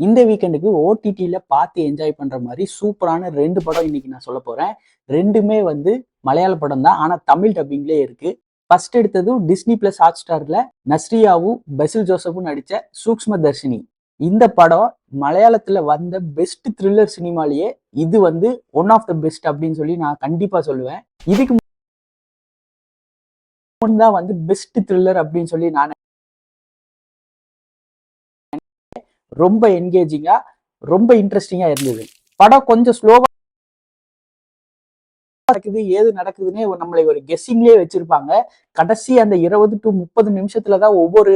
இந்த வீக்கெண்டுக்கு ஓடிடியில் பார்த்து என்ஜாய் பண்ணுற மாதிரி சூப்பரான 2 படம் இன்னைக்கு நான் சொல்ல போகிறேன். 2மே வந்து மலையாள படம் தான், ஆனால் தமிழ் டப்பிங்லேயே இருக்குது. ஃபர்ஸ்ட் எடுத்தது டிஸ்னி பிளஸ் ஹாட் ஸ்டாரில் நஸ்ரியாவும் பெசில் ஜோசப்பும் நடித்த சூக்ஷ்ம தர்ஷினி. இந்த படம் மலையாளத்தில் வந்த பெஸ்ட் த்ரில்லர் சினிமாலேயே இது வந்து ஒன் ஆஃப் த பெஸ்ட் அப்படின்னு சொல்லி நான் கண்டிப்பாக சொல்லுவேன். இதுக்கு தான் வந்து பெஸ்ட் த்ரில்லர் அப்படின்னு சொல்லி நான் ரொம்ப என்கேஜிங்கா ரொம்ப இன்ட்ரெஸ்டிங்கா இருந்தது. படம் கொஞ்சம் ஸ்லோவா நடக்குது, ஏது நடக்குதுன்னே நம்மளை ஒரு கெஸ்ஸிங்லேயே வச்சிருப்பாங்க. கடைசி அந்த 20 to 30 நிமிஷத்துலதான் ஒவ்வொரு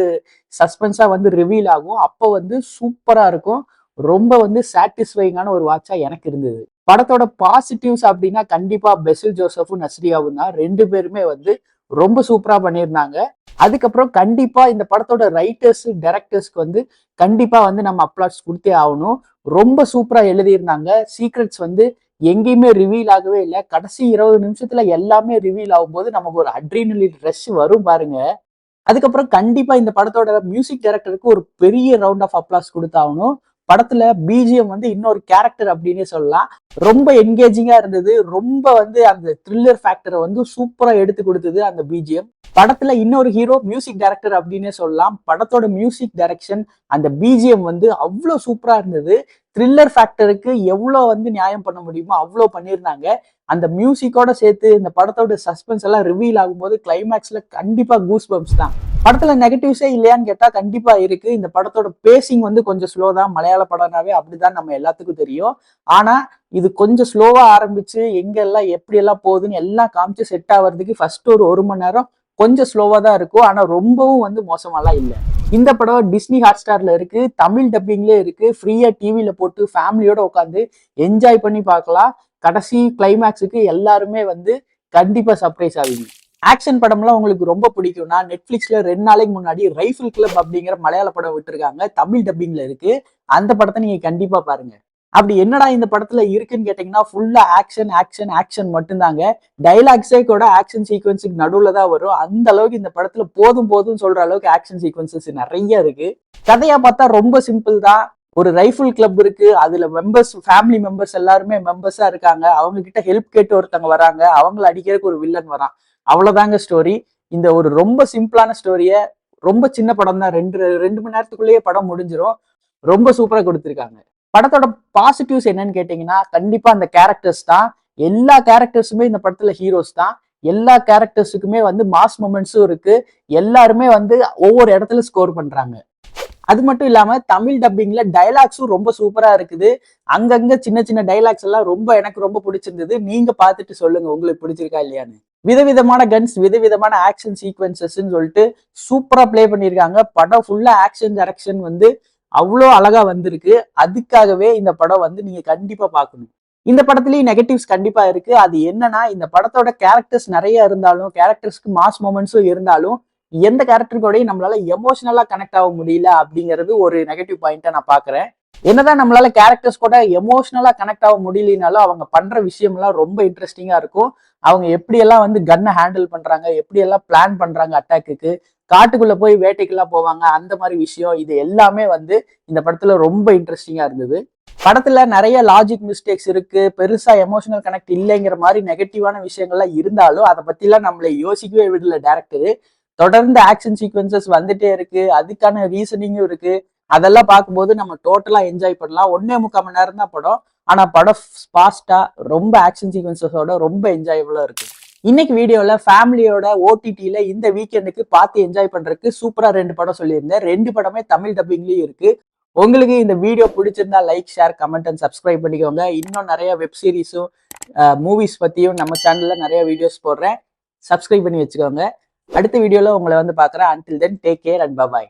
சஸ்பென்ஸா வந்து ரிவீல் ஆகும். அப்போ வந்து சூப்பரா இருக்கும். ரொம்ப வந்து சாட்டிஸ்ஃபைங்கான ஒரு வாட்சா எனக்கு இருந்தது. படத்தோட பாசிட்டிவ்ஸ் அப்படின்னா கண்டிப்பா பெசில் ஜோசப்பும் நஸ்ரியாவும் தான். 2 பேருமே வந்து ரொம்ப சூப்பரா பண்ணியிருந்தாங்க. அதுக்கப்புறம் கண்டிப்பா இந்த படத்தோட ரைட்டர்ஸ் டைரக்டர்ஸ்க்கு வந்து கண்டிப்பா வந்து நம்ம அப்ளாட்ஸ் கொடுத்தே ஆகணும். ரொம்ப சூப்பரா எழுதியிருந்தாங்க. சீக்ரெட்ஸ் வந்து எங்கேயுமே ரிவீல் ஆகவே இல்லை. கடைசி 20 நிமிஷத்துல எல்லாமே ரிவீல் ஆகும்போது நமக்கு ஒரு அட்ரினலின் ரஷ் வரும் பாருங்க. அதுக்கப்புறம் கண்டிப்பா இந்த படத்தோட மியூசிக் டைரக்டருக்கு ஒரு பெரிய ரவுண்ட் ஆஃப் அப்ளாஸ் கொடுத்தாகணும். படத்துல பிஜிஎம் வந்து இன்னொரு கேரக்டர் அப்படின்னே சொல்லலாம். ரொம்ப என்கேஜிங்கா இருந்தது. ரொம்ப வந்து அந்த த்ரில்லர் ஃபேக்டரை வந்து சூப்பரா எடுத்து கொடுத்தது அந்த பிஜிஎம். படத்துல இன்னொரு ஹீரோ மியூசிக் டைரக்டர் அப்படின்னே சொல்லலாம். படத்தோட மியூசிக் டைரக்ஷன் அந்த பிஜிஎம் வந்து அவ்வளோ சூப்பரா இருந்தது. த்ரில்லர் ஃபேக்டருக்கு எவ்வளோ வந்து நியாயம் பண்ண முடியுமோ அவ்வளோ பண்ணியிருந்தாங்க. அந்த மியூசிக்கோட சேர்த்து இந்த படத்தோட சஸ்பென்ஸ் எல்லாம் ரிவீல் ஆகும்போது கிளைமேக்ஸ்ல கண்டிப்பா கூஸ் பம்ப்ஸ் தான். படத்துல நெகட்டிவ்ஸே இல்லையான்னு கேட்டா கண்டிப்பா இருக்கு. இந்த படத்தோட பேசிங் வந்து கொஞ்சம் ஸ்லோ தான். மலையாள படம்னாவே அப்படிதான் நம்ம எல்லாத்துக்கும் தெரியும். ஆனா இது கொஞ்சம் ஸ்லோவா ஆரம்பிச்சு எங்கெல்லாம் எப்படி எல்லாம் போகுதுன்னு எல்லாம் காமிச்சு செட் ஆகிறதுக்கு ஃபர்ஸ்ட் ஒரு மணி நேரம் கொஞ்சம் ஸ்லோவா தான் இருக்கும். ஆனா ரொம்பவும் வந்து மோசமாலாம் இல்லை. இந்த படம் டிஸ்னி ஹாட் ஸ்டார்ல இருக்கு, தமிழ் டப்பிங்லேயே இருக்கு. ஃப்ரீயா டிவியில போட்டு ஃபேமிலியோட உட்காந்து என்ஜாய் பண்ணி பார்க்கலாம். கடைசி கிளைமேக்ஸுக்கு எல்லாருமே வந்து கண்டிப்பா சர்ப்ரைஸ் ஆவீங்க. ஆக்ஷன் படம்லாம் உங்களுக்கு ரொம்ப பிடிக்கும்னா நெட்ஃபிளிக்ஸ்ல 2 நாளைக்கு முன்னாடி ரைஃபிள் கிளப் அப்படிங்கிற மலையாள படம் விட்டுருக்காங்க. தமிழ் டப்பிங்ல இருக்கு. அந்த படத்தை நீங்க கண்டிப்பா பாருங்க. அப்படி என்னடா இந்த படத்துல இருக்குன்னு கேட்டீங்கன்னா ஃபுல்லா ஆக்ஷன் ஆக்ஷன் ஆக்ஷன் மட்டும்தாங்க. டைலாக்ஸே கூட ஆக்ஷன் சீக்வன்ஸுக்கு நடுவுல தான் வரும். அந்த அளவுக்கு இந்த படத்துல போதும் போதும் சொல்ற அளவுக்கு ஆக்ஷன் சீக்வன்சஸ் நிறைய இருக்கு. கதையா பார்த்தா ரொம்ப சிம்பிள் தான். ஒரு ரைஃபிள் கிளப் இருக்கு. அதுல மெம்பர்ஸ் ஃபேமிலி மெம்பர்ஸ் எல்லாருமே மெம்பர்ஸா இருக்காங்க. அவங்க கிட்ட ஹெல்ப் கேட்டு ஒருத்தவங்க வராங்க. அவங்கள அடிக்கிறதுக்கு ஒரு வில்லன் வரான். அவ்வளவுதாங்க ஸ்டோரி. இந்த ஒரு ரொம்ப சிம்பிளான ஸ்டோரிய ரொம்ப சின்ன படம் தான். 2 மணி நேரத்துக்குள்ளேயே படம் முடிஞ்சிடும். ரொம்ப சூப்பரா கொடுத்துருக்காங்க. படத்தோட பாசிட்டிவ்ஸ் என்னன்னு கேட்டீங்கன்னா கண்டிப்பா அந்த கேரக்டர்ஸ் தான். எல்லா கேரக்டர்ஸுமே இந்த படத்துல ஹீரோஸ் தான். எல்லா கேரக்டர்ஸுக்குமே வந்து மாஸ் மொமெண்ட்ஸும் இருக்கு. எல்லாருமே வந்து ஒவ்வொரு இடத்துல ஸ்கோர் பண்றாங்க. அது மட்டும் இல்லாம தமிழ் டப்பிங்ல டைலாக்ஸும் ரொம்ப சூப்பரா இருக்குது. அங்கங்க சின்ன சின்ன டைலாக்ஸ் எல்லாம் எனக்கு ரொம்ப பிடிச்சிருந்தது. நீங்க பார்த்துட்டு சொல்லுங்க உங்களுக்கு பிடிச்சிருக்கா இல்லையான்னு. விதவிதமான கன்ஸ், விதவிதமான ஆக்ஷன் சீக்வன்சஸ் சொல்லிட்டு சூப்பரா பிளே பண்ணியிருக்காங்க. படம் ஃபுல்லா ஆக்ஷன் டைரக்ஷன் வந்து அவ்வளோ அழகா வந்திருக்கு. அதுக்காகவே இந்த படம் வந்து நீங்க கண்டிப்பா பார்க்கணும். இந்த படத்துலயும் நெகட்டிவ்ஸ் கண்டிப்பா இருக்கு. அது என்னன்னா இந்த படத்தோட கேரக்டர்ஸ் நிறைய இருந்தாலும், கேரக்டர்ஸ்க்கு மாஸ் மொமெண்ட்ஸும் இருந்தாலும் எந்த கேரக்டருக்கோடையும் நம்மளால எமோஷனலா கனெக்ட் ஆக முடியல அப்படிங்கிறது ஒரு நெகட்டிவ் பாயிண்டா நான் பாக்குறேன். என்னதான் நம்மளால கேரக்டர்ஸ் கூட எமோஷனலா கனெக்ட் ஆக முடியலனாலும் அவங்க பண்ற விஷயம்லாம் ரொம்ப இன்ட்ரெஸ்டிங்கா இருக்கும். அவங்க எப்படியெல்லாம் வந்து கன்னை ஹேண்டில் பண்றாங்க, எப்படியெல்லாம் பிளான் பண்றாங்க அட்டாக்குக்கு, காட்டுக்குள்ள போய் வேட்டைக்கெல்லாம் போவாங்க, அந்த மாதிரி விஷயம் இது எல்லாமே வந்து இந்த படத்துல ரொம்ப இன்ட்ரெஸ்டிங்கா இருந்தது. படத்துல நிறைய லாஜிக் மிஸ்டேக்ஸ் இருக்கு. பெருசா எமோஷனல் கனெக்ட் இல்லைங்கிற மாதிரி நெகட்டிவான விஷயங்கள்லாம் இருந்தாலும் அதை பத்திலாம் நம்மளை யோசிக்கவே விடல டேரக்டர். தொடர்ந்து ஆக்ஷன் சீக்வன்சஸ் வந்துட்டே இருக்கு. அதுக்கான ரீசனிங்கும் இருக்கு. அதெல்லாம் பார்க்கும்போது நம்ம டோட்டலா என்ஜாய் பண்ணலாம். 1.25 மணி நேரம் தான் படம். ஆனா படம் ஃபாஸ்டா ரொம்ப ஆக்ஷன் சீக்வன்சஸோட ரொம்ப என்ஜாயபிளா இருக்கு. இன்னைக்கு வீடியோல ஃபேமிலியோட ஓடிடியில இந்த வீக்கெண்டுக்கு பார்த்து என்ஜாய் பண்றதுக்கு சூப்பரா 2 படம் சொல்லியிருந்தேன். 2 படமே தமிழ் டப்பிங்லயும் இருக்கு. உங்களுக்கு இந்த வீடியோ பிடிச்சிருந்தா like, share, comment and subscribe பண்ணிக்கோங்க. இன்னும் நிறைய வெப் சீரிஸும் மூவிஸ் பத்தியும் நம்ம சேனல்ல நிறைய வீடியோஸ் போடுறேன். சப்ஸ்கிரைப் பண்ணி வச்சுக்கோங்க. அடுத்த வீடியோல உங்களை வந்து பார்க்குறேன். Until then take care and by.